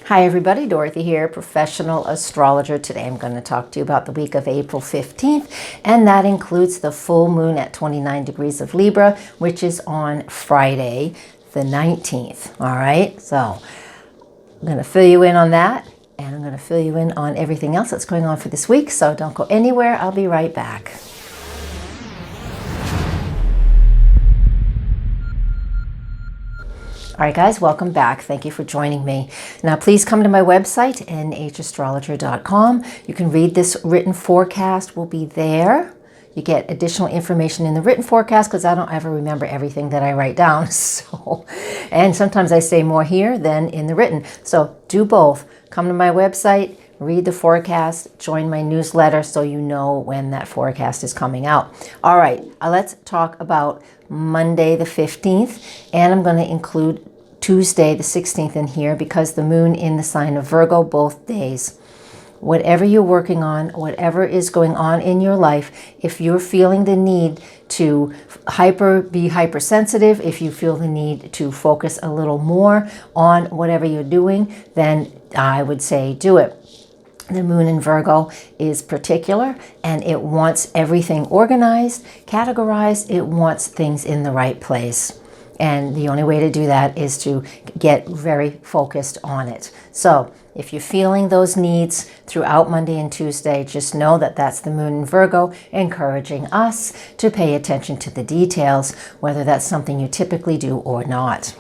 Hi everybody, Dorothy here, Professional Astrologer. Today I'm going to talk to you about the week of April 15th, and that includes the full moon at 29 degrees of Libra, which is on Friday the 19th. All right, so I'm going to fill you in on that, and I'm going to fill you in on everything else that's going on for this week, so don't go anywhere. I'll be right back. All right, guys, welcome back. Thank you for joining me. Now, please come to my website, nastrastrologer.com. You can read this written forecast. Will be there. You get additional information in the written forecast because I don't ever remember everything that I write down. And sometimes I say more here than in the written. So do both. Come to my website, read the forecast, join my newsletter so you know when that forecast is coming out. All right, let's talk about Monday the 15th, and I'm going to include Tuesday the 16th in here because the moon in the sign of Virgo both days. Whatever you're working on, whatever is going on in your life, if you're feeling the need to be hypersensitive, if you feel the need to focus a little more on whatever you're doing, then I would say do it. The moon in Virgo is particular and it wants everything organized, categorized. It wants things in the right place. And the only way to do that is to get very focused on it. So if you're feeling those needs throughout Monday and Tuesday, just know that that's the moon in Virgo encouraging us to pay attention to the details, whether that's something you typically do or not.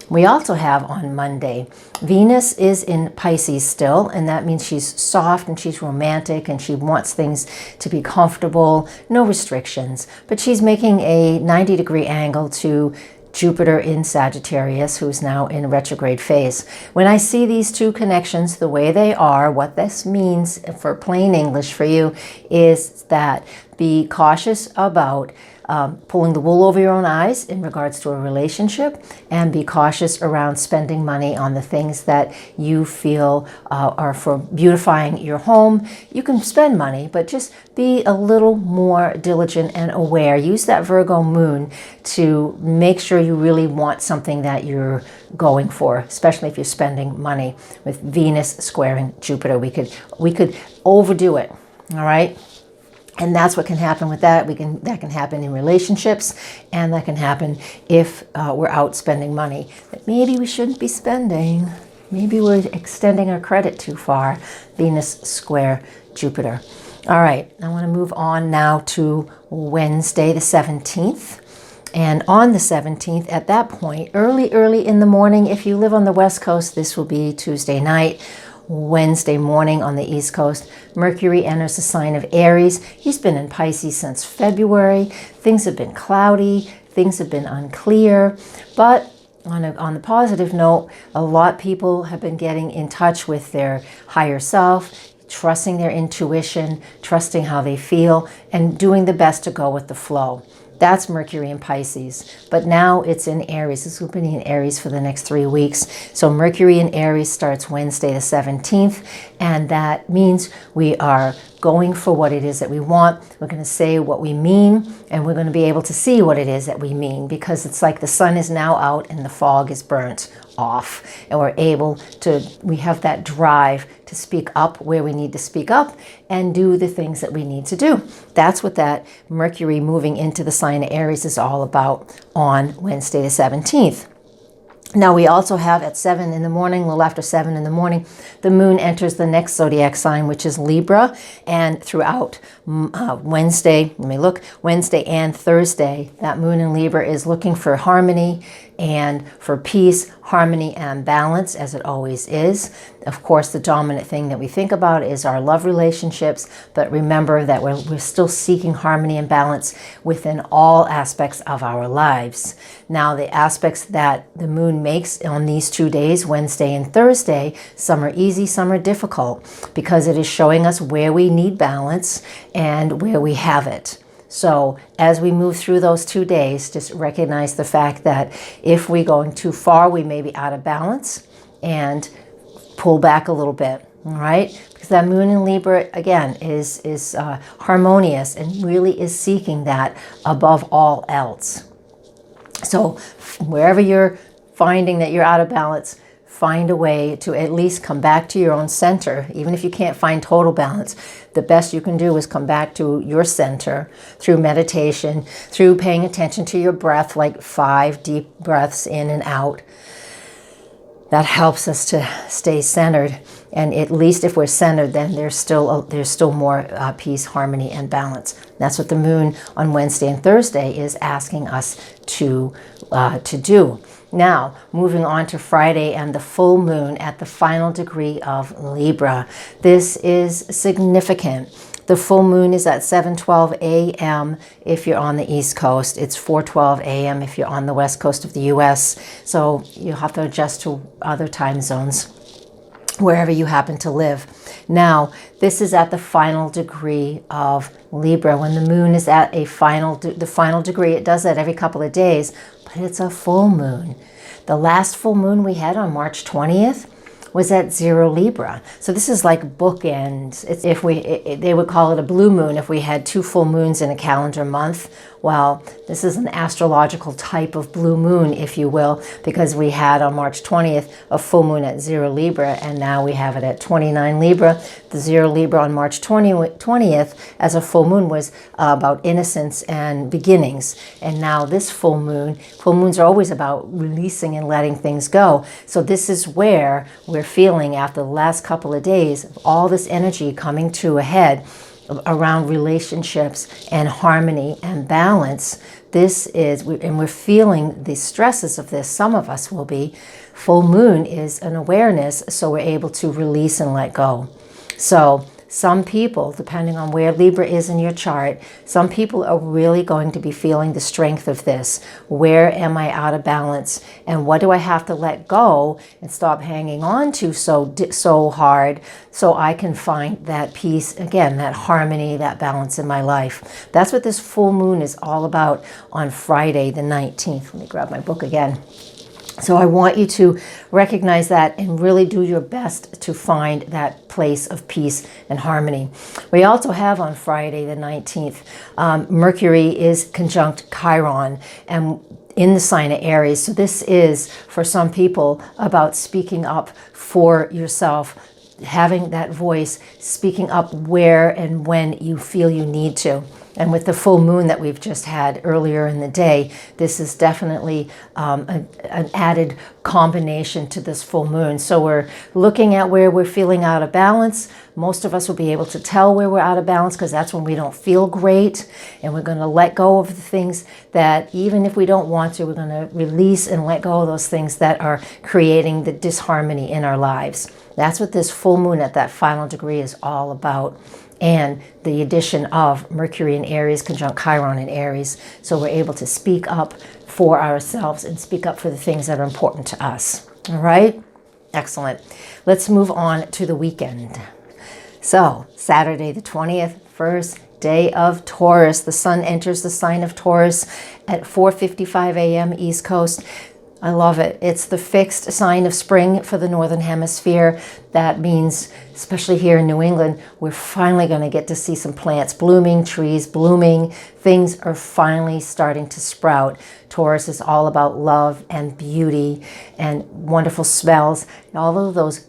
We also have on Monday, Venus is in Pisces still, and that means she's soft and she's romantic and she wants things to be comfortable, no restrictions. But she's making a 90-degree angle to Jupiter in Sagittarius, who's now in retrograde phase. When I see these two connections the way they are, what this means for plain English for you is that be cautious about pulling the wool over your own eyes in regards to a relationship, and be cautious around spending money on the things that you feel are for beautifying your home. You can spend money, but just be a little more diligent and aware. Use that Virgo moon to make sure you really want something that you're going for, especially if you're spending money. With Venus squaring Jupiter, we could overdo it. All right. And that's what can happen with that. That can happen in relationships, and that can happen if we're out spending money that maybe we shouldn't be spending. Maybe we're extending our credit too far. Venus square Jupiter. All right, I want to move on now to Wednesday the 17th. And on the 17th, at that point, early in the morning, if you live on the West Coast, this will be Tuesday night. Wednesday morning on the East Coast, Mercury enters the sign of Aries. He's been in Pisces since February. Things have been cloudy. Things have been unclear. But on the positive note, a lot of people have been getting in touch with their higher self, trusting their intuition, trusting how they feel, and doing the best to go with the flow. That's Mercury in Pisces. But now it's in Aries. This will be in Aries for the next 3 weeks. So Mercury in Aries starts Wednesday the 17th. And that means we are going for what it is that we want. We're going to say what we mean. And we're going to be able to see what it is that we mean. Because it's like the sun is now out and the fog is burnt off. And we have that drive to speak up where we need to speak up and do the things that we need to do. That's what that Mercury moving into the sign of Aries is all about on Wednesday the 17th. Now we also have at 7 in the morning, a little after 7 in the morning, the moon enters the next zodiac sign, which is Libra. And throughout Wednesday and Thursday, that moon in Libra is looking for harmony and for peace, harmony, and balance, as it always is. Of course, the dominant thing that we think about is our love relationships, but remember that we're still seeking harmony and balance within all aspects of our lives. Now, the aspects that the moon makes on these 2 days, Wednesday and Thursday, some are easy, some are difficult, because it is showing us where we need balance and where we have it. So as we move through those 2 days, just recognize the fact that if we're going too far, we may be out of balance, and pull back a little bit, all right? Because that moon in Libra, again, is harmonious and really is seeking that above all else. So wherever you're finding that you're out of balance, find a way to at least come back to your own center. Even if you can't find total balance, the best you can do is come back to your center through meditation, through paying attention to your breath, like 5 deep breaths in and out. That helps us to stay centered. And at least if we're centered, then there's still more peace, harmony, and balance. That's what the moon on Wednesday and Thursday is asking us to do. Now, moving on to Friday and the full moon at the final degree of Libra. This is significant. The full moon is at 7:12 a.m. if you're on the East Coast. It's 4:12 a.m. if you're on the West Coast of the U.S. So you'll have to adjust to other time zones wherever you happen to live. Now, this is at the final degree of Libra. When the moon is at the final degree, it does that every couple of days, but it's a full moon. The last full moon we had on March 20th was at 0 Libra. So this is like bookends. They would call it a blue moon if we had 2 full moons in a calendar month. Well, this is an astrological type of blue moon, if you will, because we had on March 20th a full moon at 0 Libra, and now we have it at 29 Libra. The 0 Libra on March 20th as a full moon was about innocence and beginnings. And now this full moons are always about releasing and letting things go. So this is where we're feeling, after the last couple of days, all this energy coming to a head around relationships and harmony and balance. We're feeling the stresses of this. Some of us will be. Full moon is an awareness, so we're able to release and let go. So some people, depending on where Libra is in your chart, some people are really going to be feeling the strength of this. Where am I out of balance? And what do I have to let go and stop hanging on to so hard, so I can find that peace, again, that harmony, that balance in my life? That's what this full moon is all about on Friday the 19th. Let me grab my book again. So I want you to recognize that and really do your best to find that place of peace and harmony. We also have on Friday the 19th, Mercury is conjunct Chiron and in the sign of Aries. So this is, for some people, about speaking up for yourself, having that voice, speaking up where and when you feel you need to. And with the full moon that we've just had earlier in the day, this is definitely an added combination to this full moon. So we're looking at where we're feeling out of balance. Most of us will be able to tell where we're out of balance, because that's when we don't feel great. And we're going to let go of the things that, even if we don't want to, we're going to release and let go of those things that are creating the disharmony in our lives. That's what this full moon at that final degree is all about. And the addition of Mercury in Aries conjunct Chiron in Aries. So we're able to speak up for ourselves and speak up for the things that are important to us. All right? Excellent. Let's move on to the weekend. So Saturday the 20th, first day of Taurus. The sun enters the sign of Taurus at 4:55 a.m. East Coast. I love it. It's the fixed sign of spring for the Northern Hemisphere. That means, especially here in New England, we're finally going to get to see some plants blooming, trees blooming. Things are finally starting to sprout. Taurus is all about love and beauty and wonderful smells, and all of those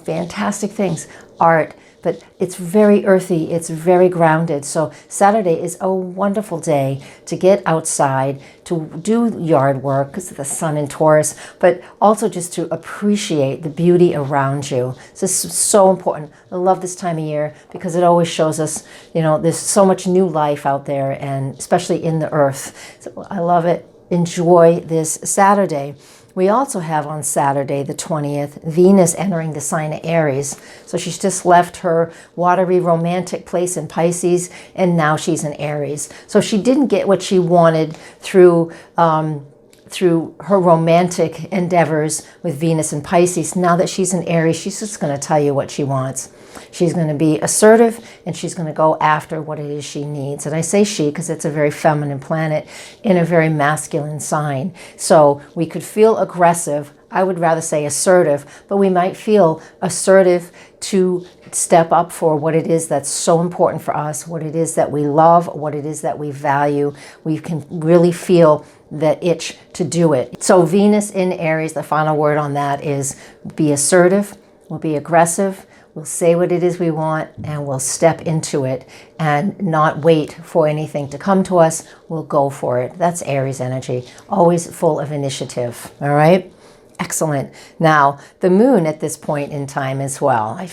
fantastic things, art. But it's very earthy, it's very grounded. So Saturday is a wonderful day to get outside, to do yard work because of the sun in Taurus, but also just to appreciate the beauty around you. This is so important. I love this time of year because it always shows us, there's so much new life out there, and especially in the earth. So I love it. Enjoy this Saturday. We also have on Saturday, the 20th, Venus entering the sign of Aries. So she's just left her watery romantic place in Pisces, and now she's in Aries. So she didn't get what she wanted through her romantic endeavors with Venus and Pisces. Now that she's in Aries, she's just going to tell you what she wants. She's going to be assertive, and she's going to go after what it is she needs. And I say she because it's a very feminine planet in a very masculine sign. So we could feel aggressive. I would rather say assertive, but we might feel assertive to step up for what it is that's so important for us, what it is that we love, what it is that we value. We can really feel the itch to do it. So Venus in Aries, the final word on that is be assertive, we'll be aggressive, we'll say what it is we want, and we'll step into it and not wait for anything to come to us. We'll go for it. That's Aries energy, always full of initiative, all right? Excellent. Now, the moon at this point in time as well. I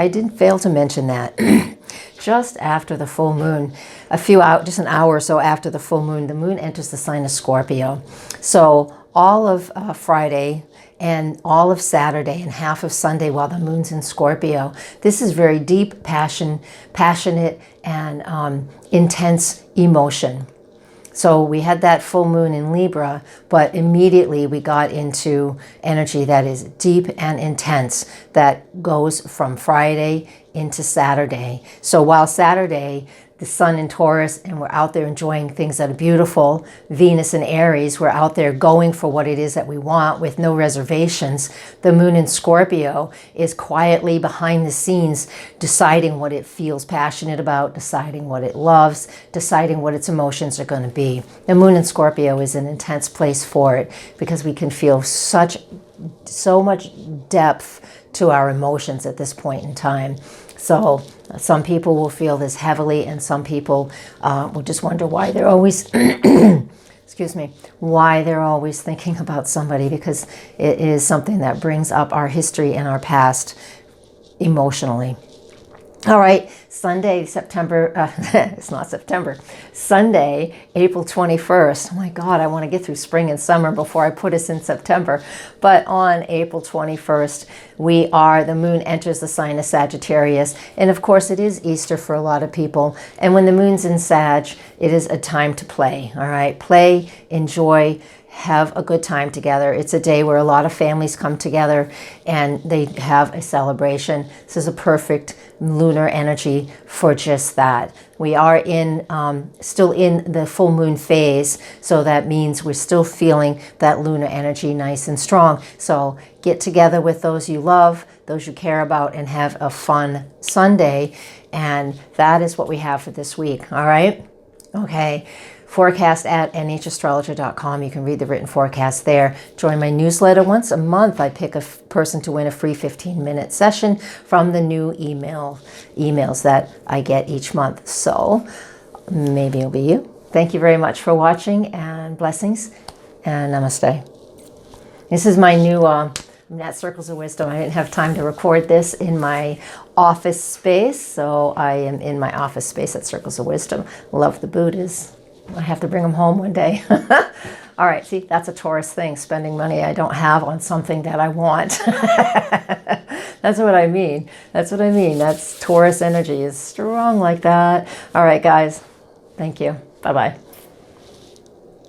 didn't fail to mention that. Just after the full moon, just an hour or so after the full moon, the moon enters the sign of Scorpio. So all of Friday and all of Saturday and half of Sunday while the moon's in Scorpio, this is very deep, passionate, and intense emotion. So we had that full moon in Libra, but immediately we got into energy that is deep and intense that goes from Friday into Saturday. So while Saturday, the sun in Taurus, and we're out there enjoying things that are beautiful, Venus in Aries, we're out there going for what it is that we want with no reservations. The moon in Scorpio is quietly behind the scenes deciding what it feels passionate about, deciding what it loves, deciding what its emotions are going to be. The moon in Scorpio is an intense place for it because we can feel so much depth to our emotions at this point in time. So some people will feel this heavily, and some people will just wonder why they're always, excuse me, why they're always thinking about somebody, because it is something that brings up our history and our past emotionally. All right, Sunday, it's not September, Sunday, April 21st. Oh my God, I want to get through spring and summer before I put us in September. But on April 21st, the moon enters the sign of Sagittarius. And of course, it is Easter for a lot of people. And when the moon's in Sag, it is a time to play, all right? Play, enjoy, have a good time together. It's a day where a lot of families come together and they have a celebration. This is a perfect lunar energy for just that. We are still in the full moon phase, so that means we're still feeling that lunar energy nice and strong. So get together with those you love, those you care about, and have a fun Sunday. And that is what we have for this week, all right? Okay. Forecast at nhastrologer.com. You can read the written forecast there. Join my newsletter once a month. I pick a person to win a free 15-minute session from the new emails that I get each month. So maybe it'll be you. Thank you very much for watching, and blessings, and namaste. This is my new I'm at Circles of Wisdom. I didn't have time to record this in my office space, so I am in my office space at Circles of Wisdom. Love the Buddhas. I have to bring them home one day. All right, see, that's a Taurus thing, spending money I don't have on something that I want. That's what I mean. That's what I mean. That's Taurus energy is strong like that. All right, guys. Thank you. Bye-bye.